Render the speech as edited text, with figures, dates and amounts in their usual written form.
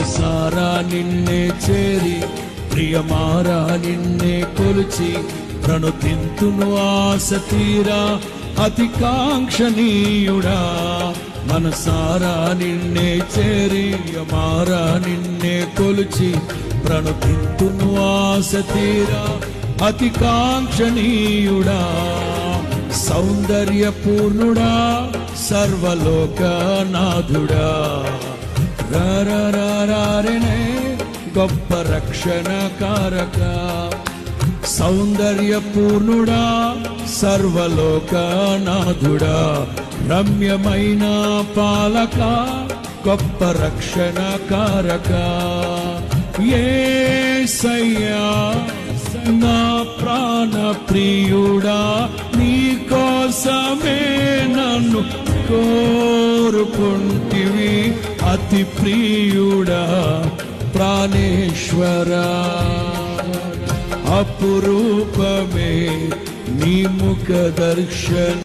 మనసారా నిన్నే చేరి ప్రియమారా నిన్నే కొలిచి ప్రణుతింతును ఆశ తీరా అతి కాంక్షణీయుడా. మనసారా నిన్నే చేరి ప్రియమారా నిన్నే కొలిచి ప్రణుతింతును ఆశ తీరా అతి కాంక్షణీయుడా. సౌందర్యపూర్ణుడా సర్వలోకనాథుడా రారనే గొప్ప రక్షణ కారక. సౌందర్యపూర్ణుడా సర్వలోకనాథుడా రమ్యమైన పాలక గొప్ప రక్షణ కారక. యేసయ్యా నా ప్రాణ ప్రియుడా నీ కోసమే నన్ను కోరుకుంటివి అతి ప్రియుడా. ప్రాణేశ్వరా అపురూపమే నీ ముఖ దర్శన